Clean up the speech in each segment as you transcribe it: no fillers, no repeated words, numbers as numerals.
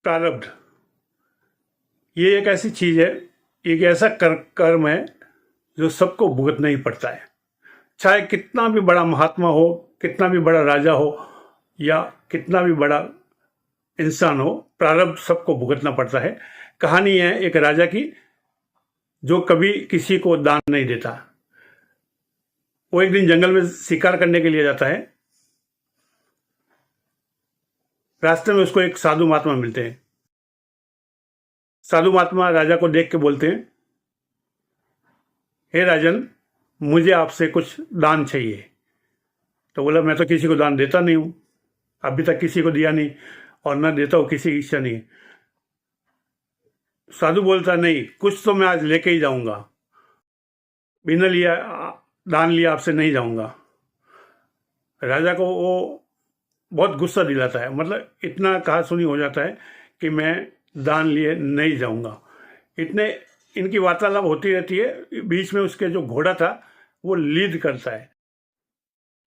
प्रारब्ध ये एक ऐसी चीज है, एक ऐसा कर्म है जो सबको भुगतना ही पड़ता है। चाहे कितना भी बड़ा महात्मा हो, कितना भी बड़ा राजा हो, या कितना भी बड़ा इंसान हो, प्रारब्ध सबको भुगतना पड़ता है। कहानी है एक राजा की जो कभी किसी को दान नहीं देता। वो एक दिन जंगल में शिकार करने के लिए जाता है। रास्ते में उसको एक साधु महात्मा मिलते हैं। साधु महात्मा राजा को देख के बोलते हैं, हे राजन, मुझे आपसे कुछ दान चाहिए। तो बोला, मैं तो किसी को दान देता नहीं हूं, अभी तक किसी को दिया नहीं और न देता हूं, किसी की इच्छा नहीं। साधु बोलता, नहीं, कुछ तो मैं आज लेके ही जाऊंगा, बिना लिया दान लिया आपसे नहीं जाऊंगा। राजा को वो बहुत गुस्सा दिलाता है, मतलब इतना कहा सुनी हो जाता है कि मैं दान लिए नहीं जाऊंगा। इतने इनकी वार्तालाप होती रहती है। बीच में उसके जो घोड़ा था वो लीद करता है,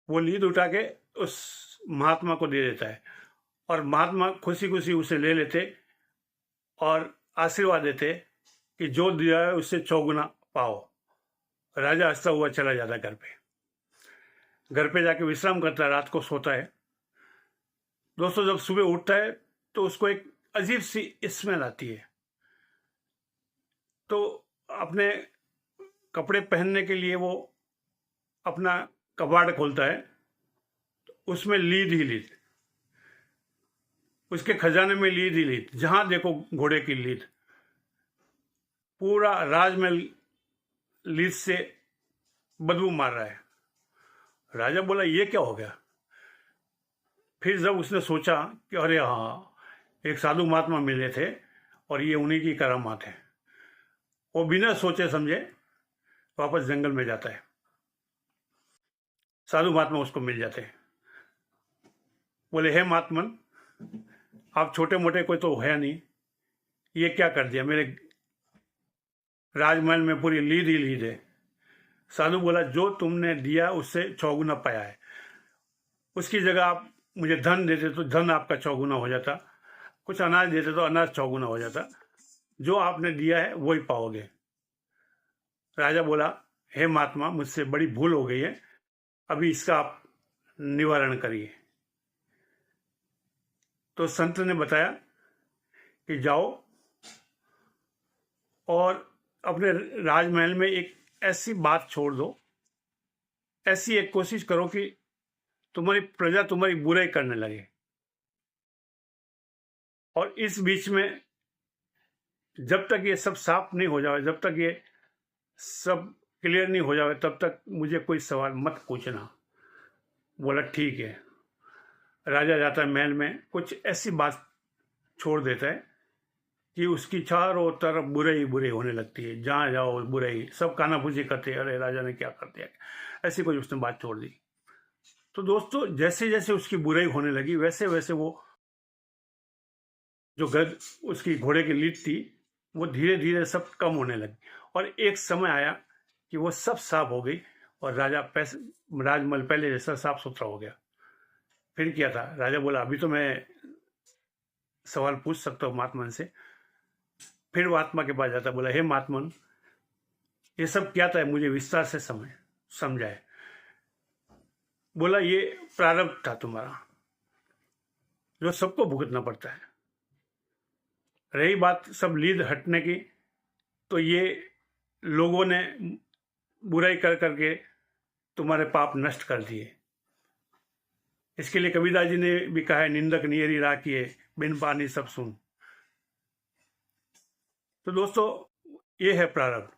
वो लीद उठा के उस महात्मा को दे देता है और महात्मा खुशी खुशी उसे ले लेते और आशीर्वाद देते कि जो दिया है उससे चौगुना पाओ। राजा हंसता हुआ चला जाता घर पे। घर पे जाके विश्राम करता है, रात को सोता है। दोस्तों, जब सुबह उठता है तो उसको एक अजीब सी स्मेल आती है। तो अपने कपड़े पहनने के लिए वो अपना कबाड़ खोलता है, उसमें लीद ही लीद, उसके खजाने में लीद ही लीद, जहां देखो घोड़े की लीद। पूरा राजमहल लीद से बदबू मार रहा है। राजा बोला, ये क्या हो गया? फिर जब उसने सोचा कि अरे हाँ, एक साधु महात्मा मिले थे और ये उन्हीं की करामात है, वो बिना सोचे समझे वापस जंगल में जाता है। साधु महात्मा उसको मिल जाते हैं। बोले, हे महात्मन, आप छोटे मोटे कोई तो है नहीं, ये क्या कर दिया? मेरे राजमहल में पूरी लीद ही लीद है। साधु बोला, जो तुमने दिया उससे चौगुना पाया है। उसकी जगह आप मुझे धन देते तो धन आपका चौगुना हो जाता, कुछ अनाज देते तो अनाज चौगुना हो जाता। जो आपने दिया है वही पाओगे। राजा बोला, हे महात्मा, मुझसे बड़ी भूल हो गई है, अभी इसका आप निवारण करिए। तो संत ने बताया कि जाओ और अपने राजमहल में एक ऐसी बात छोड़ दो, ऐसी एक कोशिश करो कि तुम्हारी प्रजा तुम्हारी बुराई करने लगे। और इस बीच में जब तक ये सब साफ नहीं हो जाए, जब तक ये सब क्लियर नहीं हो जाए, तब तक मुझे कोई सवाल मत पूछना। बोला, ठीक है। राजा जाता है महल में, कुछ ऐसी बात छोड़ देता है कि उसकी चारों तरफ बुराई बुराई होने लगती है। जहाँ जाओ बुराई, सब कानाफूसी करते हैं, अरे राजा ने क्या कर दिया, ऐसी कोई उसने बात छोड़ दी। तो दोस्तों, जैसे जैसे उसकी बुराई होने लगी, वैसे वैसे वो जो गद उसकी घोड़े की लीद थी वो धीरे धीरे सब कम होने लगी। और एक समय आया कि वो सब साफ हो गई और राजमहल पहले जैसा साफ सुथरा हो गया। फिर क्या था? राजा बोला, अभी तो मैं सवाल पूछ सकता हूँ महात्मन से। फिर वो आत्मा के पास जाता, बोला, हे महात्मन, ये सब क्या था, मुझे विस्तार से समझाए। बोला, ये प्रारब्ध था तुम्हारा, जो सबको भुगतना पड़ता है। रही बात सब लीद हटने की, तो ये लोगों ने बुराई कर करके तुम्हारे पाप नष्ट कर दिए। इसके लिए कबीरदास जी ने भी कहा है, निंदक नियरी राखिए, बिन पानी सब सुन। तो दोस्तों, ये है प्रारब्ध।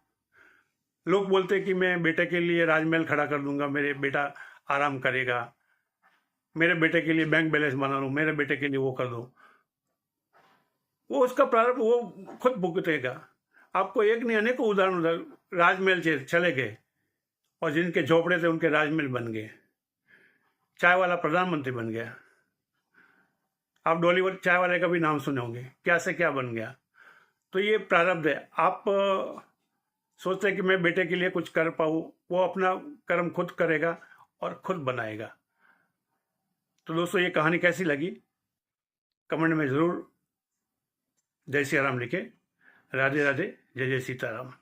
लोग बोलते हैं कि मैं बेटे के लिए राजमहल खड़ा कर दूंगा, मेरे बेटा आराम करेगा, मेरे बेटे के लिए बैंक बैलेंस बना लूं, मेरे बेटे के लिए वो कर दो। वो उसका प्रारब्ध वो खुद भुगतेगा। आपको एक नहीं अनेकों उदाहरण, राजमहल चले गए और जिनके झोपड़े थे उनके राजमहल बन गए, चाय वाला प्रधानमंत्री बन गया। आप डॉली चाय वाले का भी नाम सुने होंगे, क्या से क्या बन गया। तो ये प्रारब्ध है। आप सोचते हैं कि मैं बेटे के लिए कुछ कर पाऊँ, वो अपना कर्म खुद करेगा और खुद बनाएगा। तो दोस्तों, ये कहानी कैसी लगी कमेंट में ज़रूर जय सिया राम लिखे। राधे राधे, जय जय सीताराम।